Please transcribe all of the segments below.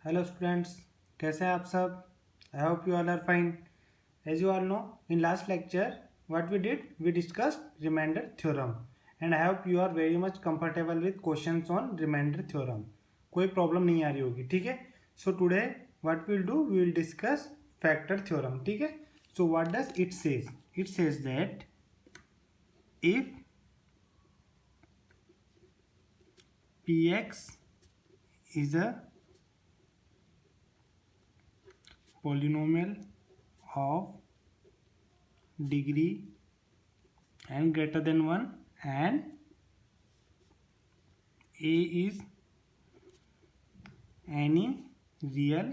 Hello students, कैसे हैं आप सब? I hope you all are fine. As you all know, in last lecture what we discussed remainder theorem and I hope you are very much comfortable with questions on remainder theorem. कोई problem नहीं आ रही होगी, ठीक है? So today what will do, we will discuss factor theorem, ठीक है? So what does it says? It says that if px is a polynomial of degree and greater than 1 and a is any real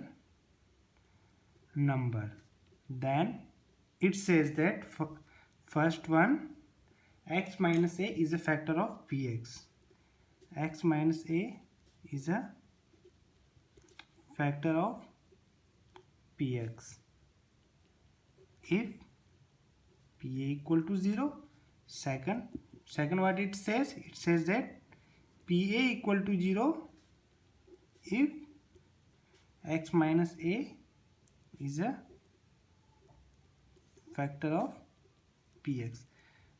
number, then it says that first one, x minus a is a factor of px. X minus a is a factor of px if pa equal to 0. Second what it says that pa equal to 0 if x minus a is a factor of px.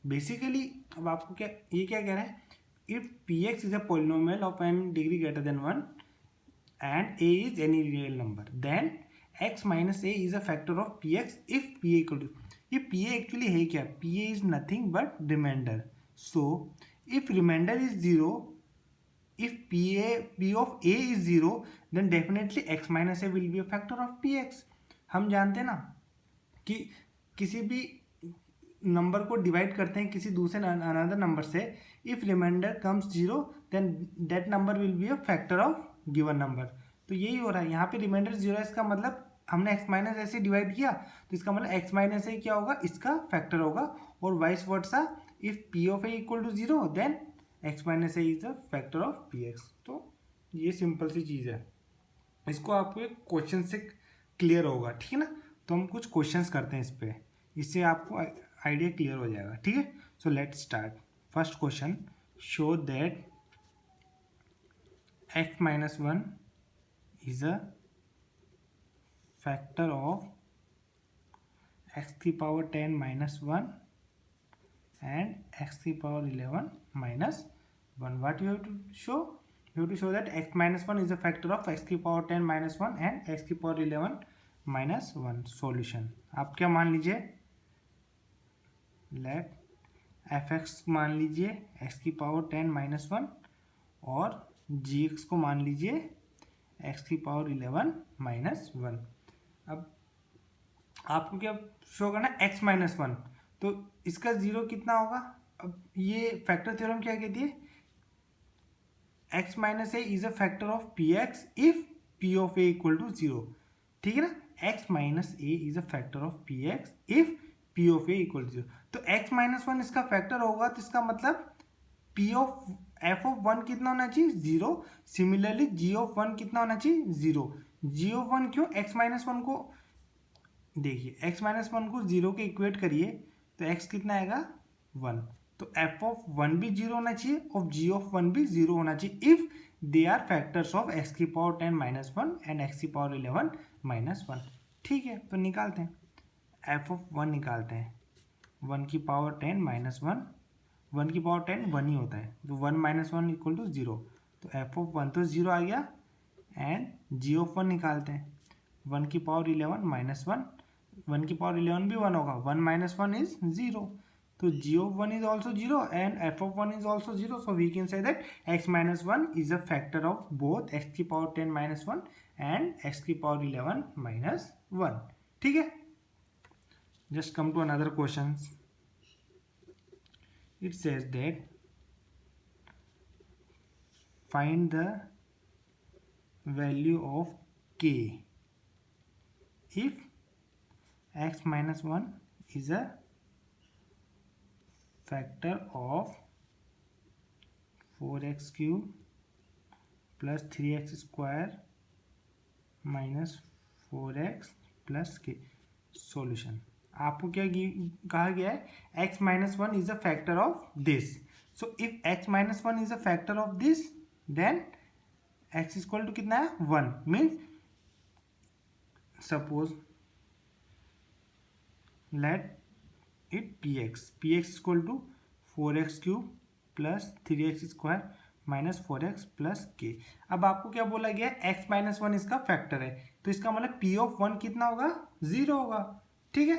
Basically अब आपको क्या कह रहा है? If px is a polynomial of n degree greater than 1 and a is any real number, then x minus a is a factor of px if pa equal to. ये pa actually है क्या? pa is nothing but remainder. So if remainder is 0, if p of a is 0, then definitely x minus a will be a factor of px. हम जानते हैं ना कि किसी भी नंबर को डिवाइड करते हैं किसी दूसरे अनदर नंबर से, if remainder comes 0 then that number will be a factor of given number. तो यही हो रहा है यहाँ पे, रिमाइंडर 0 है, इसका मतलब हमने x माइनस ऐसे डिवाइड किया तो इसका मतलब x माइनस ए क्या होगा? इसका फैक्टर होगा. और vice versa, if p of a equal to 0 then x minus a is a factor of px. तो ये सिंपल सी चीज़ है, इसको आपको एक क्वेश्चन से क्लियर होगा, ठीक है ना? तो हम कुछ क्वेश्चंस करते हैं इस पर, इससे आपको आइडिया क्लियर हो जाएगा, ठीक है? So let's start. First question, show that x minus 1 is a factor of x to the power 10 minus 1 and x to the power 11 minus 1. What you have to show? You have to show that x minus 1 is a factor of x to the power 10 minus 1 and x to the power 11 minus 1. Solution आप क्या मान लीजिए? Late fx मान लीजिए x की power 10 minus 1 और gx को मान लीजिए x की पावर 11 माइनस 1. अब आपको क्या शो करना है? x माइनस 1, तो इसका जीरो कितना होगा? अब ये फैक्टर थ्योरम क्या कहती है? x minus a is a factor of px if p of a equal to 0, ठीक है ना? x minus a is a factor of px if p of a equal to 0. तो x माइनस 1 इसका factor होगा, तो इसका मतलब p of f of 1 कितना होना चाहिए? 0. सिमिलरली g ऑफ 1 कितना होना चाहिए? 0. g ऑफ 1 क्यों? x माइनस 1 को देखिए, x माइनस 1 को 0 के इक्वेट करिए तो x कितना आएगा? 1. तो f ऑफ 1 भी 0 होना चाहिए और g ऑफ 1 भी 0 होना चाहिए if they are factors of x की पावर 10 माइनस 1 एंड x की पावर 11 माइनस 1. ठीक है, तो निकालते हैं. f ऑफ 1 निकालते हैं. 1 की पावर 10 माइनस 1, 1 की पावर 10 1 ही होता है, तो 1 माइनस 1 इक्वल टू 0. तो f ऑफ 1 तो 0 आ गया एंड g ऑफ 1 निकालते हैं. 1 की पावर 11 माइनस 1, 1 की पावर 11 भी 1 होगा, 1 माइनस 1 इज 0. तो g of 1 is also 0 and f of 1 is also 0. So we can say that x minus 1 is a factor of both x की power 10 minus 1 and x की power 11 minus 1. ठीक है? Just come to another questions. It says that find the value of k if x minus 1 is a factor of 4x cube plus 3x square minus 4x plus k. Solution आपको क्या कहा गया है? x minus 1 is a factor of this. So if x minus 1 is a factor of this then x equal to कितना है? 1. Means suppose let it px is equal to 4x cube plus 3x square minus 4x plus k. अब आपको क्या बोला गया, x minus one इसका factor है, तो इसका मतलब p ऑफ वन कितना होगा, 0 होगा। ठीक है,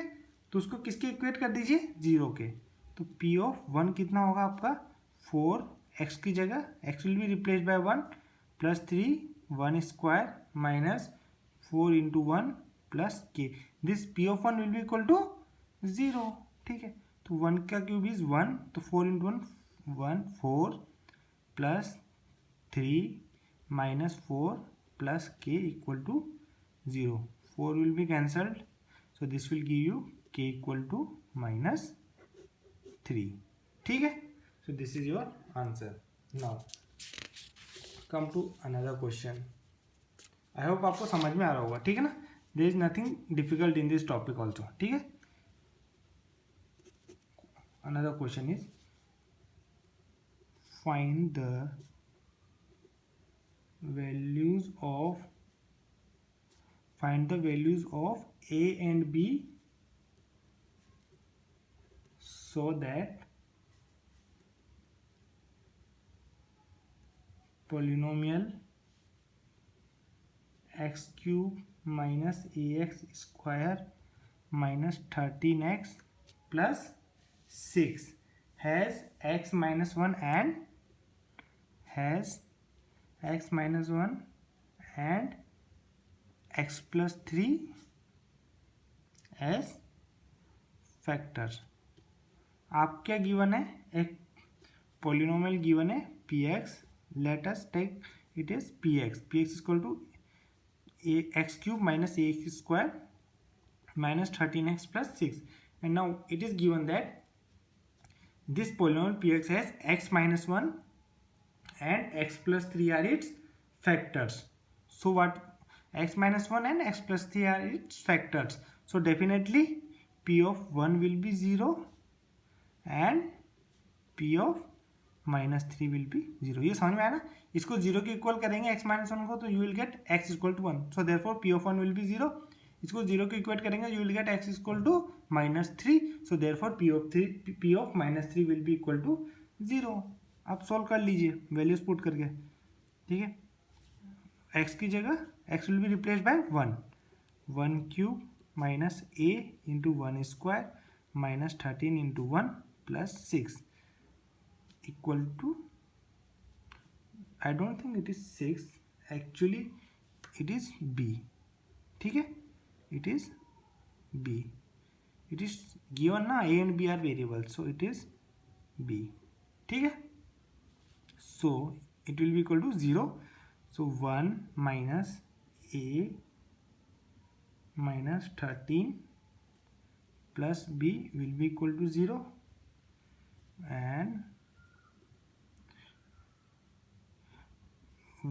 तो उसको किसके इक्वेट कर दीजिए, 0 के। तो p ऑफ वन कितना होगा आपका, 4x की जगह x will be replace by 1 plus 3 1 square minus 4 into 1 plus k. This p of one will be equal to 0। ठीक है, तो 1 का क्यूब इज 1, तो 4 into 1 4 plus 3 minus 4 plus k equal to 0। 4 will be cancelled, so this will give you k equal to -3। ठीक है, so this is your answer. Now come to another question. I hope आपको समझ में आ रहा होगा। ठीक है ना, there is nothing difficult in this topic also. ठीक है, another question is find the values of a and b so that polynomial x cube minus ax square minus 13x plus 6 has x minus 1 and x plus 3 as factors। आप क्या given है, एक polynomial given है px, let us take it is px is equal to x cube minus ax square minus 13x plus 6, and now it is given that this polynomial px has x minus 1 and x plus 3 are its factors. So what, x minus 1 and x plus 3 are its factors, so definitely p of 1 will be 0 and p of minus 3 will be 0। ये समझ में आया ना, इसको 0 के equal करेंगे x minus 1 को, तो you will get x equal to 1, so therefore p of 1 will be 0। इसको 0 के इक्वेट करेंगे, you will get x equal to -3, so therefore p of -3 will be equal to 0। आप सॉल्व कर लीजिए values put करके। ठीक है, x की जगह x will be replace by 1 cube minus a into 1 square minus 13 into 1 plus 6 equal to, I don't think it is 6, actually it is b। ठीक है, it is b, it is given ना a and b are variables, so it is b। ठीक है, so it will be equal to 0, so 1 minus a minus 13 plus b will be equal to 0, and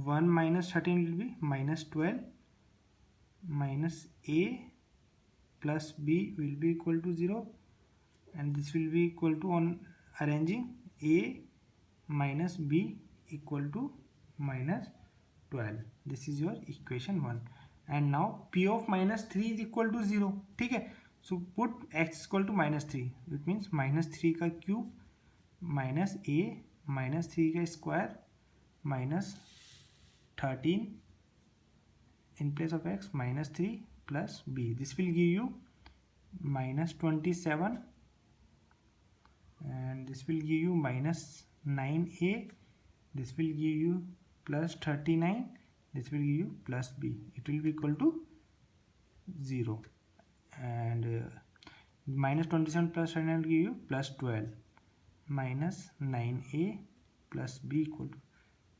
1 minus 13 will be minus 12 minus a plus b will be equal to 0, and this will be equal to, on arranging, a minus b equal to minus 12। this is your equation 1, and now p of minus 3 is equal to 0। ठीक है, so put x equal to -3, it means -3 का cube minus a minus 3 का square minus 13 in place of x minus 3 plus b, this will give you minus 27, and this will give you minus 9a, this will give you plus 39, this will give you plus b, it will be equal to 0, and minus 27 plus 39 will give you plus 12 minus 9a plus b equal to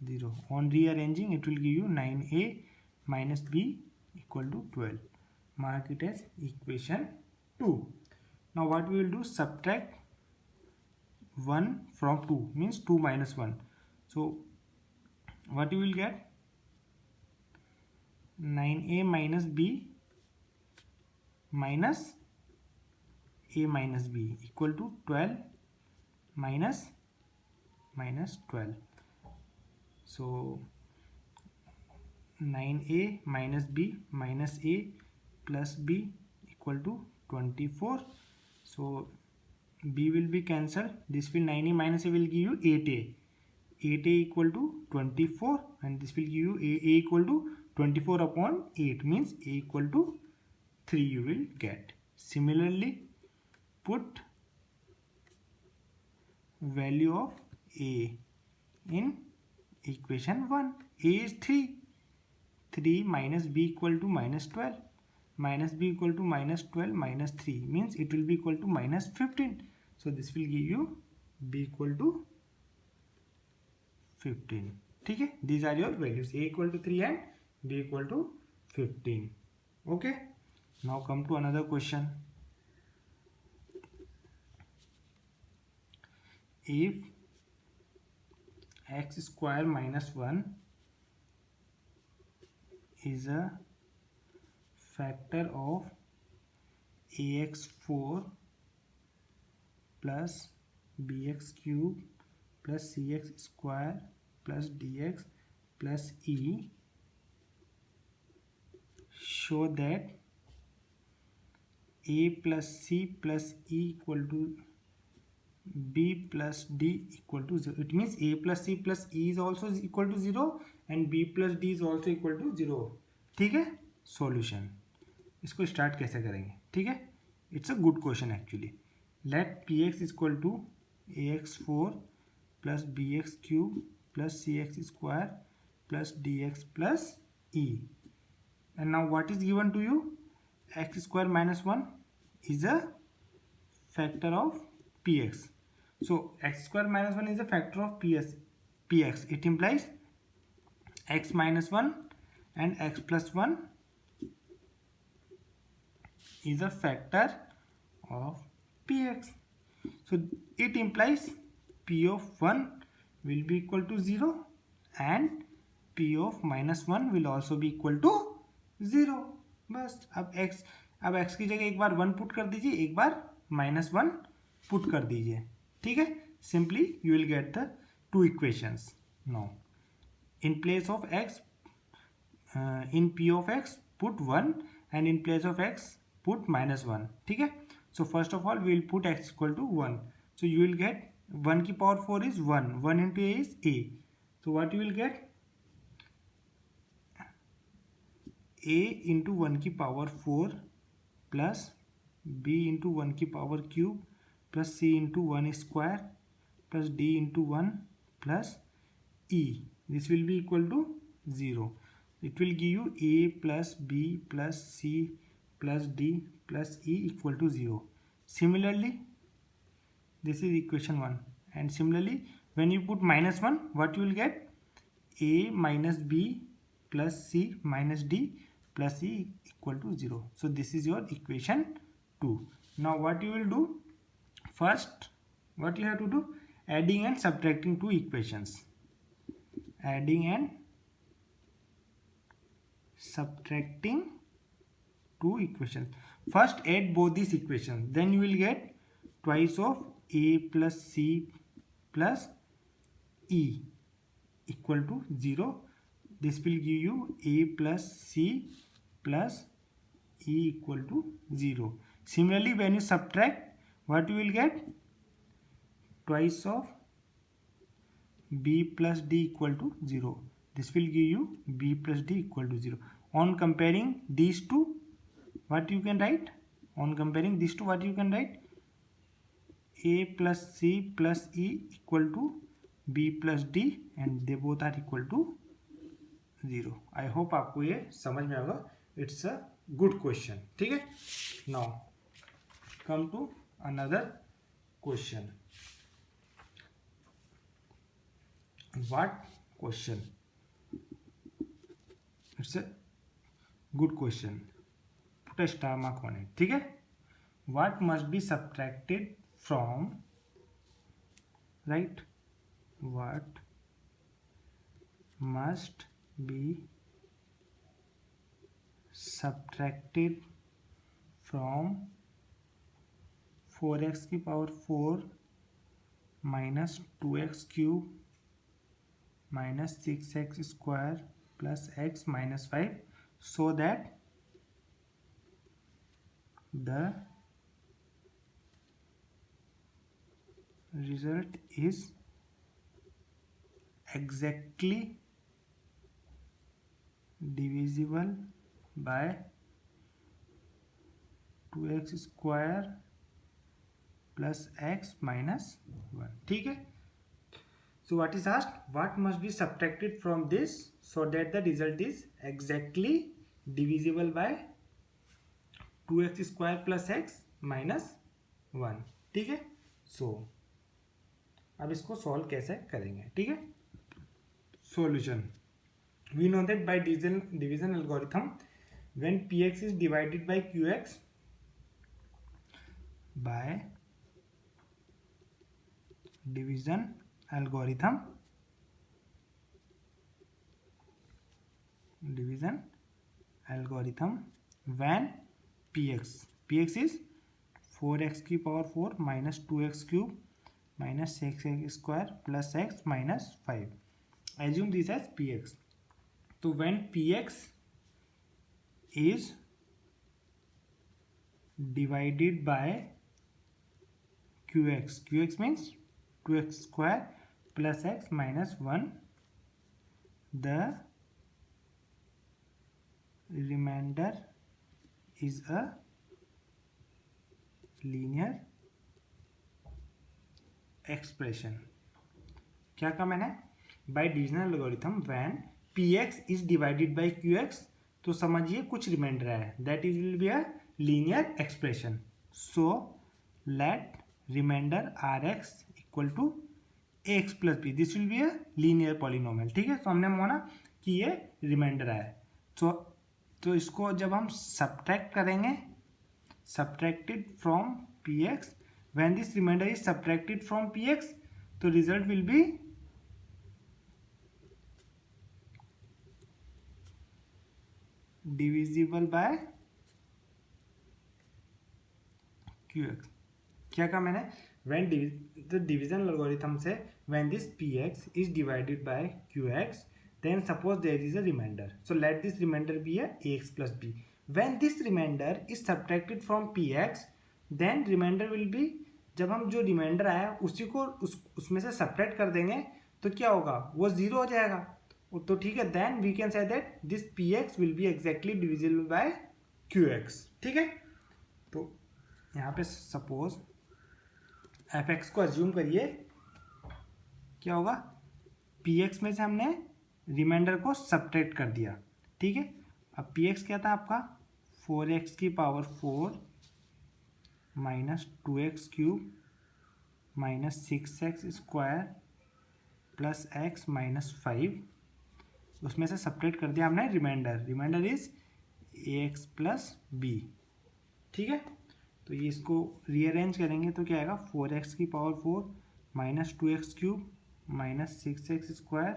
0। on rearranging it will give you 9a minus b equal to 12, mark it as equation 2। now what we will do, subtract 1 from 2 means 2 minus 1, so what you will get, 9a minus b minus a minus b equal to 12 minus 12, so 9a minus b minus a plus b equal to 24. So b will be cancelled. This will 9a minus a will give you 8a. 8a equal to 24, and this will give you a equal to 24 upon 8, means a equal to 3 you will get. Similarly, put value of a in equation 1. A is 3. 3 minus b equal to minus 12. Minus b equal to minus 12 minus 3 means it will be equal to minus 15. So this will give you b equal to 15. ठीक है, these are your values, a equal to 3 and b equal to 15. Okay, now come to another question. If x square minus 1 is a factor of ax4 plus bx cube plus cx square plus dx plus e, show that a plus c plus e equal to b plus d equal to 0. It means a plus c plus e is also equal to 0 and b plus d is also equal to 0. ठीक है, solution इसको start कैसे करेंगे? ठीक है, it's a good question actually. Let p x equal to a x 4 plus b x cube plus c x square plus d x plus e. And now what is given to you? X square minus 1 is a factor of px. So x square minus 1 is a factor of px. It implies x minus 1 and x plus 1 is a factor of px. So it implies p of 1 will be equal to 0 and p of minus 1 will also be equal to 0. बस अब x की जगह एक बार 1 put कर दीजिए, एक बार minus 1 put कर दीजिए. ठीक है, simply you will get the two equations. Now in place of x, in p of x put 1 and in place of x put minus 1. ठीक है, so first of all we will put x equal to 1. So you will get 1 की power 4 is 1. 1 into a is a. So what you will get? a into 1 की power 4 plus b into 1 की power cube plus c into 1 square plus d into 1 plus e. This will be equal to 0. It will give you a plus b plus c plus d plus e equal to 0. Similarly, this is equation 1. And similarly, when you put minus 1, what you will get? A minus b plus c minus d plus e equal to 0. So this is your equation 2. Now what you will do? First, what you have to do? Adding and subtracting two equations. Adding and subtracting two equations. First add both these equations, then you will get twice of a plus c plus e equal to 0. This will give you a plus c plus e equal to 0. Similarly, when you subtract, what you will get? Twice of b plus d equal to 0. This will give you b plus d equal to 0. On comparing these two, what you can write? On comparing these two, what you can write? a plus c plus e equal to b plus d, and they both are equal to 0. I hope आपको ये समझ में आएगा. It's a good question. ठीक है. Now come to another question. What question? It's a good question. Put a star mark on it. ठीक है. What must be subtracted from, right? What must be subtracted from 4x की power 4 minus 2x cube minus 6x square plus x minus 5, so that the result is exactly divisible by 2x square plus x minus 1. ठीक है. So what is asked? What must be subtracted from this so that the result is exactly divisible by 2x square plus x minus 1. ठीक है. So अब इसको solve कैसे करेंगे. ठीक है. Solution. We know that by division algorithm, when px is divided by qx by division algorithm, when px is 4x की power 4 minus 2x cube minus 6x square plus x minus 5. Assume this as px. तो when px is divided by qx means 2x square plus x minus 1, the remainder is a linear expression. क्या कहा मैंने? By divisional algorithm when px is divided by qx, तो समझिए कुछ remainder है, that is will be a linear expression. So let remainder rx equal to ax plus b. This will be a linear polynomial. ठीक है. तो हमने माना कि ये रिमाइंडर है. तो इसको जब हम सब्ट्रैक्ट करेंगे, subtracted from px, when this remainder is subtracted from px, तो result will be divisible by qx. क्या कहा मैंने? व्हेन द डिविजन एल्गोरिथम से when this px is divided by qx, then suppose there is a remainder, so let this remainder be a ax plus b. When this remainder is subtracted from px, then remainder will be, जब हम जो reminder आया उसी को उसमें से subtract कर देंगे तो क्या होगा, वो जीरो हो जाएगा. तो ठीक है, then we can say that this px will be exactly divisible by qx. ठीक है. तो यहाँ पे सपोज fx को अज्यूम करिए, क्या होगा, px में से हमने रिमाइंडर को सब्ट्रैक्ट कर दिया. ठीक है. अब px क्या था आपका, 4x की power 4 minus 2x cube minus 6x square plus x minus 5. उसमें से सब्ट्रैक्ट कर दिया हमने remainder is ax plus b. ठीक है. तो ये इसको रीअरेंज करेंगे तो क्या आएगा, 4x की power 4 minus 2x cube minus 6x square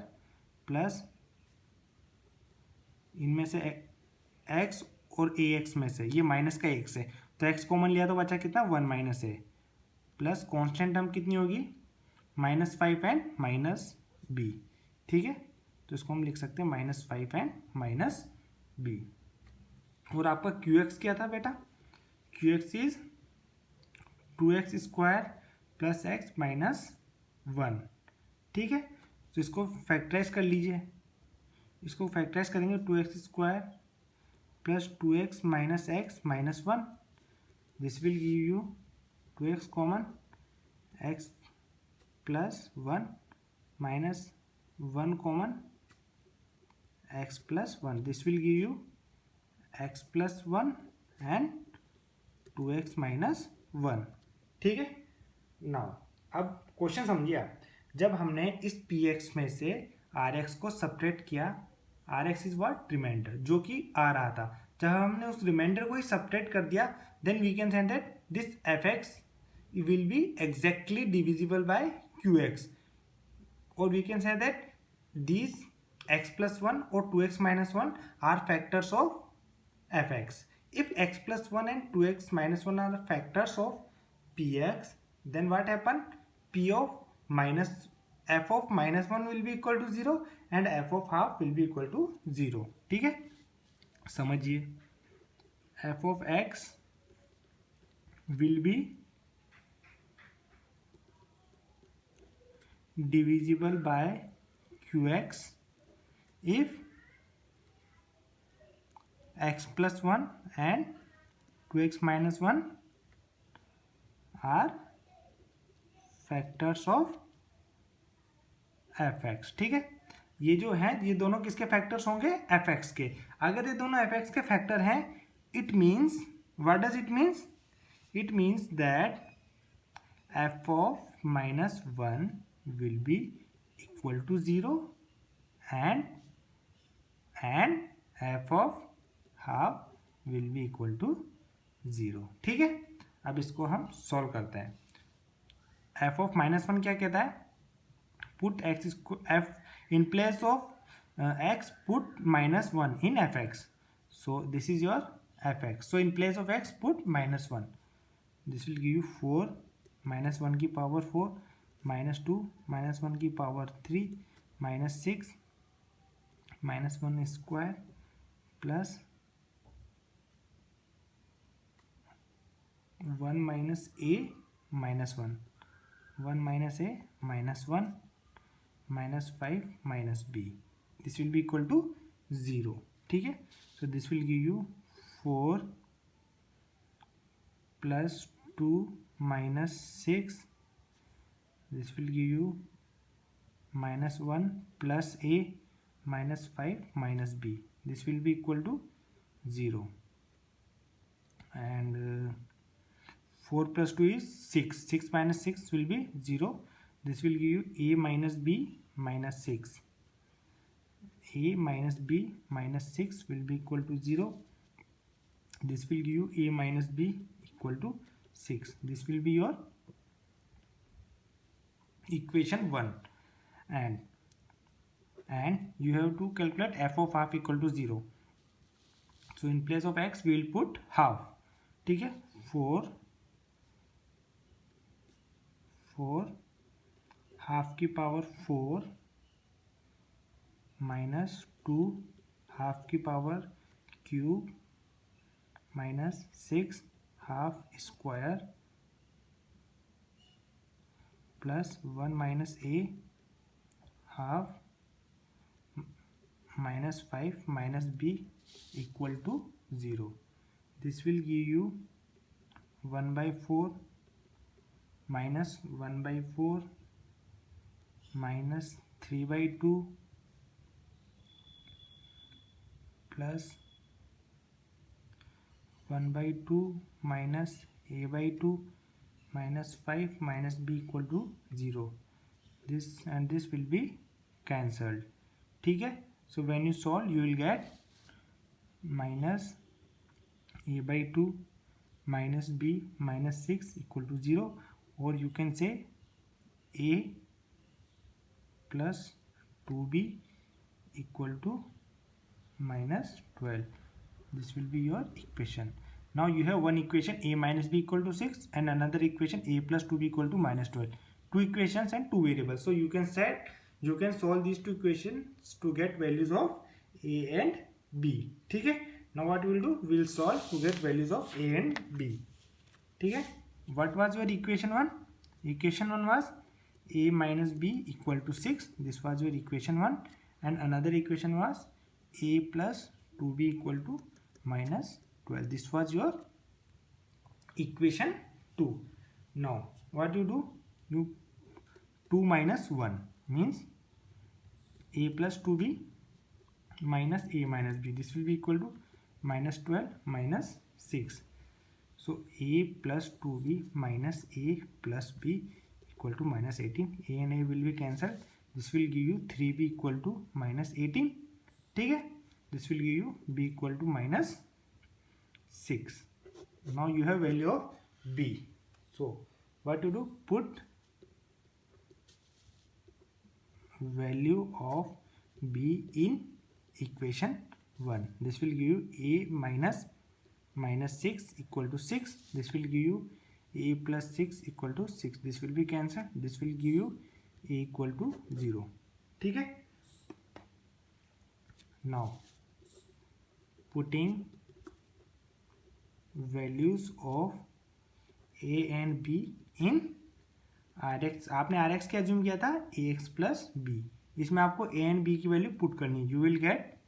plus इनमें से x और ax में से ये माइनस का x है तो x कॉमन लिया तो बचा कितना, 1 minus a plus constant term कितनी होगी, माइनस 5 एंड माइनस b. ठीक है. तो इसको हम लिख सकते हैं माइनस 5 एंड माइनस b. और आपका qx क्या था बेटा, qx is 2x square plus x minus 1. ठीक है. तो इसको फैक्टराइज कर लीजिए. इसको फैक्टराइज करेंगे 2x square plus 2x minus x minus 1. This will give you 2x common x plus 1 minus 1 common x plus 1. This will give you x plus 1 and 2x minus 1. ठीक है. नाउ अब question समझिए आप, जब हमने इस px में से rx को सब्ट्रैक्ट किया, rx इज व्हाट, रिमाइंडर, जो कि आ रहा था. जब हमने उस रिमाइंडर को ही सब्ट्रैक्ट कर दिया, then we can say that this fx will be exactly divisible by qx, और we can say that this x plus 1 और 2x minus 1 are factors of fx. If x plus 1 and 2x minus 1 are the factors of px, then what happen, f of minus 1 will be equal to 0 and f of half will be equal to 0. ठीक है. समझिए, f of x will be divisible by qx if x plus 1 and 2x minus 1 are factors of F x. ठीक है, ये जो है ये दोनों किसके फैक्टर्स होंगे? एफ एक्स के। अगर ये दोनों एफ एक्स के फैक्टर हैं, it means, what does it means? It means that F of minus one will be equal to zero and F of half will be equal to zero. ठीक है, अब इसको हम सॉल्व करते हैं। F of minus one क्या कहता है? Put x f in place of x put minus one in f x, so this is your f x. So in place of x put minus one, this will give you four, minus one की power four, minus two, minus one की power three, minus six, minus one square plus one minus a minus one, one minus a minus one, minus five minus B, this will be equal to zero. ठीक है, so this will give you four plus two minus six, this will give you minus one plus A minus five minus B, this will be equal to zero. And 4 plus 2 is 6. 6 minus 6 will be 0. This will give you a minus b minus 6. A minus b minus 6 will be equal to 0. This will give you a minus b equal to 6. This will be your equation 1. And you have to calculate f of half equal to 0. So in place of x we will put half. ठीक है, 4 half की power 4 minus two half की power cube minus 6 half square plus 1 minus A half minus 5 minus B equal to 0. This will give you 1/4 minus 1/4 minus 3/2 plus 1/2 minus a/2 minus 5 minus b equal to 0. This and this will be cancelled. ठीक है, so when you solve you will get minus a/2 minus b minus 6 equal to 0. Or you can say a plus 2b equal to minus 12. This will be your equation. Now you have one equation a minus b equal to 6 and another equation a plus 2b equal to minus 12. Two equations and two variables. So you can solve these two equations to get values of a and b. ठीक है, now what we will do? We will solve to get values of a and b. ठीक है, what was your equation 1? Equation 1 was a minus b equal to 6. This was your equation 1. And another equation was a plus 2b equal to minus 12. This was your equation 2. Now what you do? You 2 minus 1 means a plus 2b minus a minus b. This will be equal to minus 12 minus 6. So a plus 2b minus a plus b equal to minus 18. A and a will be cancelled. This will give you 3b equal to minus 18. ठीक है, this will give you b equal to minus 6. Now you have value of b. So what to do? Put value of b in equation 1. This will give you a minus 6 equal to 6. This will give you a plus 6 equal to 6. This will be cancelled. This will give you a equal to 0. ठीक है, now putting values of A and B in R X, आपने R X क्या assume किया था, A X plus B, इसमें आपको A and B की value put करनी है, you will get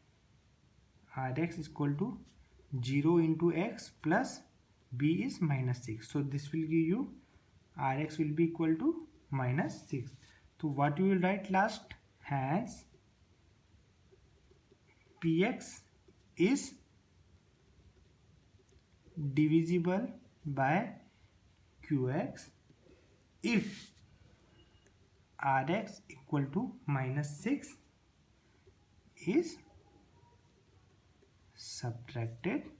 R X equal to 0 into X plus B is -6, so this will give you Rx will be equal to -6. So what you will write last, hence Px is divisible by Qx if Rx equal to -6 is subtracted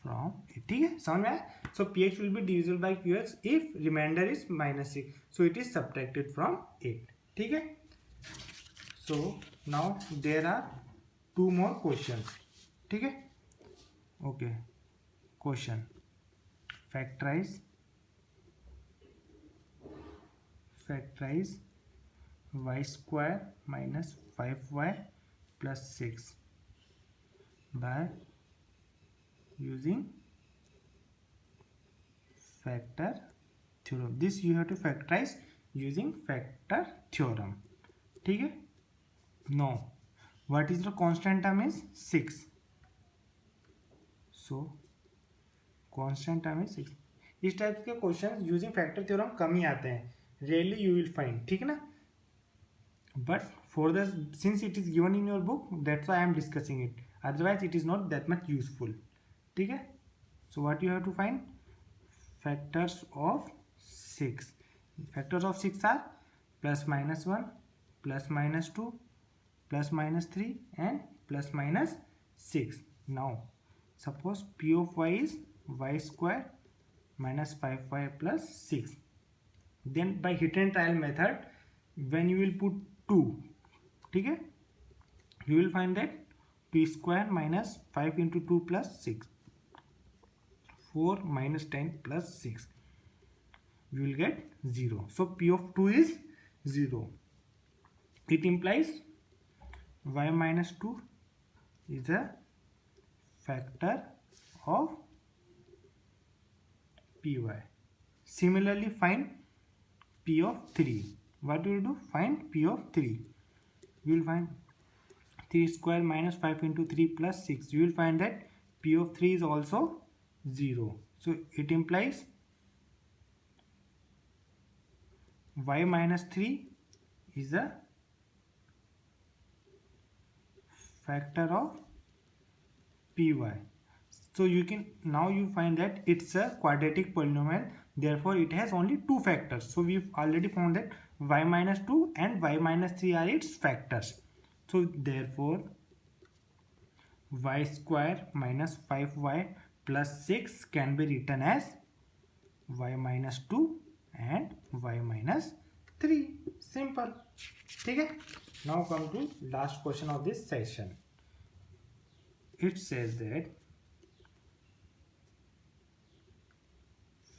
from, ठीक है, समझ में आया। So p x will be divisible by q x if remainder is -6, so it is subtracted from 8, ठीक है। So now there are 2 more questions, ठीक है। Okay, question factorise y² minus 5y plus 6 by using factor theorem. This you have to factorize using factor theorem, ठीक है। Now what is the constant term is 6, so constant term is 6। इस type के question using factor theorem कम ही आते हैं, rarely you will find, ठीक है ना। But for the since it is given in your book that's why I am discussing it, otherwise it is not that much useful, ठीक है। So what you have to find, factors of 6, factors of 6 are +-1 +-2 +-3 and +-6। Now suppose p of y is y² minus 5y plus 6, then by hit and trial method when you will put 2, ठीक है, you will find that p² minus 5 into 2 plus 6, 4 minus 10 plus 6, you will get 0. So p of 2 is 0. It implies y minus 2 is a factor of py. Similarly find p of 3. What you will do, find p of 3. You will find 3² minus 5 into 3 plus 6. You will find that p of 3 is also 0. So it implies y minus 3 is a factor of py. So you can now you find that it's a quadratic polynomial, therefore it has only 2 factors. So we've already found that y minus 2 and y minus 3 are its factors. So therefore y² minus 5y plus 6 can be written as y minus 2 and y minus 3. Simple, ठीक है। Now come to last question of this session. It says that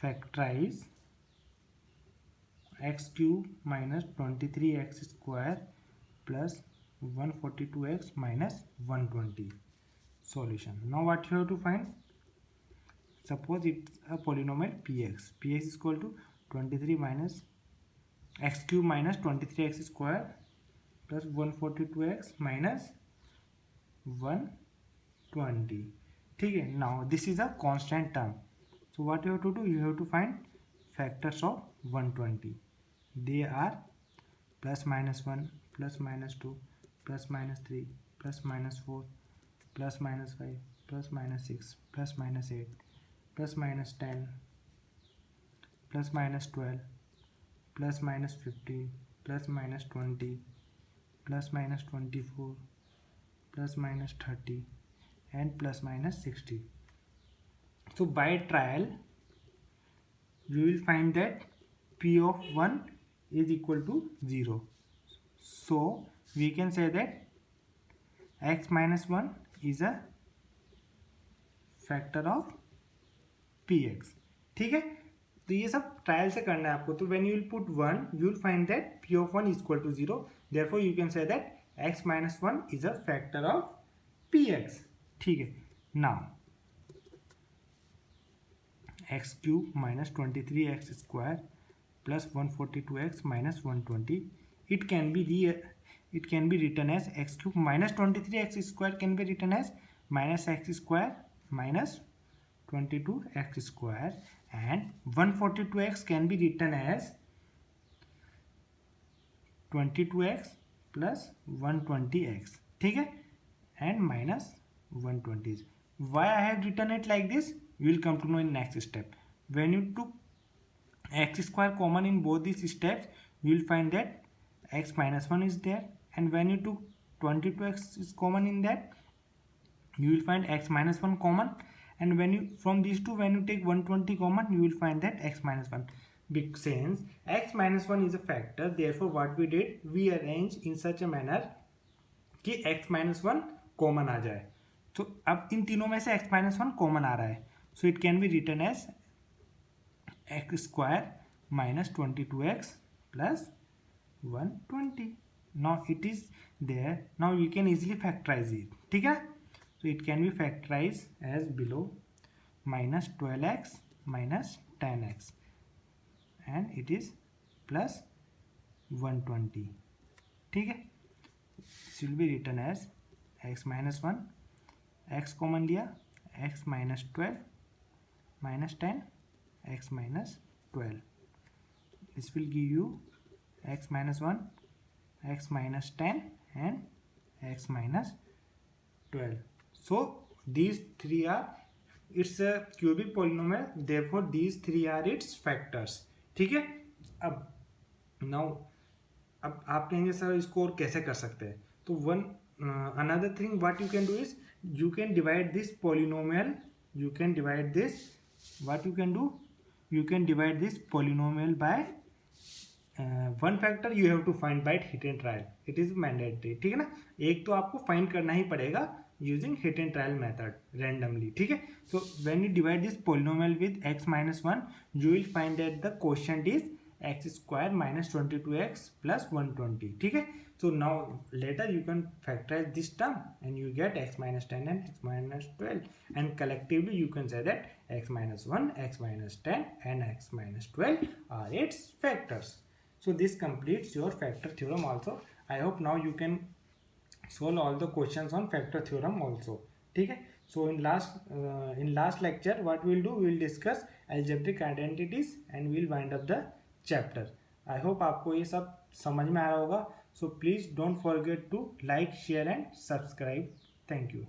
factorize x³ minus 23x² plus 142x minus 120. Solution. Now what you have to find? Suppose it's a polynomial px. Px is equal to 23 minus x³ minus 23x² plus 142x minus 120. ठीक है। Now this is a constant term. So what you have to do? You have to find factors of 120. They are +-1, +-2, +-3, +-4, +-5, +-6, +-8, +-10, +-12, +-15, +-20, +-24, +-30 and +-60. So by trial you will find that p of 1 is equal to 0. So we can say that x minus 1 is a factor of px. ठीक है। तो ये सब trial से करना है आपको। तो when you will put 1 you will find that p of 1 is equal to 0. Therefore you can say that x minus 1 is a factor of px. ठीक है। Now x cube minus 23x square plus 142x minus 120. It can be written as x cube minus 23x square can be written as minus x square minus 22x square, and 142x can be written as 22x plus 120x. ठीक है, and minus 120. Why I have written it like this? You will come to know in next step. When you took x square common in both these steps, you will find that x minus 1 is there, and when you took 22x is common in that, you will find x minus 1 common, and when you from these two, when you take 120 common, you will find that x minus 1. Since x minus 1 is a factor, therefore what we did, we arrange in such a manner कि x minus 1 common आ जाए. तो अब इन तीनों में से x minus 1 common आ रहा है, so it can be written as x square minus 22x plus 120. Now it is there. Now you can easily factorize it. ठीक है, so it can be factorized as below, minus 12x minus 10x, and it is plus 120. ठीक है, this will be written as x minus 1, x common लिया, x minus 12 minus 10, x minus 12. This will give you x minus 1, x minus 10, and x minus 12. So these three are, it's a cubic polynomial, therefore these three are its factors. ठीक है, अब now अब आप कहेंगे sir इसको और कैसे कर सकते हैं, तो another thing what you can do is you can divide this polynomial, you can divide this, what you can do, you can divide this polynomial by one factor you have to find by hit and trial. It is mandatory. ठीक है ना, एक तो आपको find करना ही पड़ेगा using hit and trial method randomly. ठीक है, so when you divide this polynomial with x minus 1, you will find that the quotient is x square minus 22x plus 120. ठीक है, so now later you can factorize this term and you get x minus 10 and x minus 12, and collectively you can say that x minus 1, x minus 10 and x minus 12 are its factors. So this completes your factor theorem also. I hope now you can solve all the questions on factor theorem also. ठीक है, so in last lecture what we will do, we will discuss algebraic identities and we will wind up the chapter. I hope आपको ये सब समझ में आ रहा होगा. So please don't forget to like, share and subscribe. Thank you.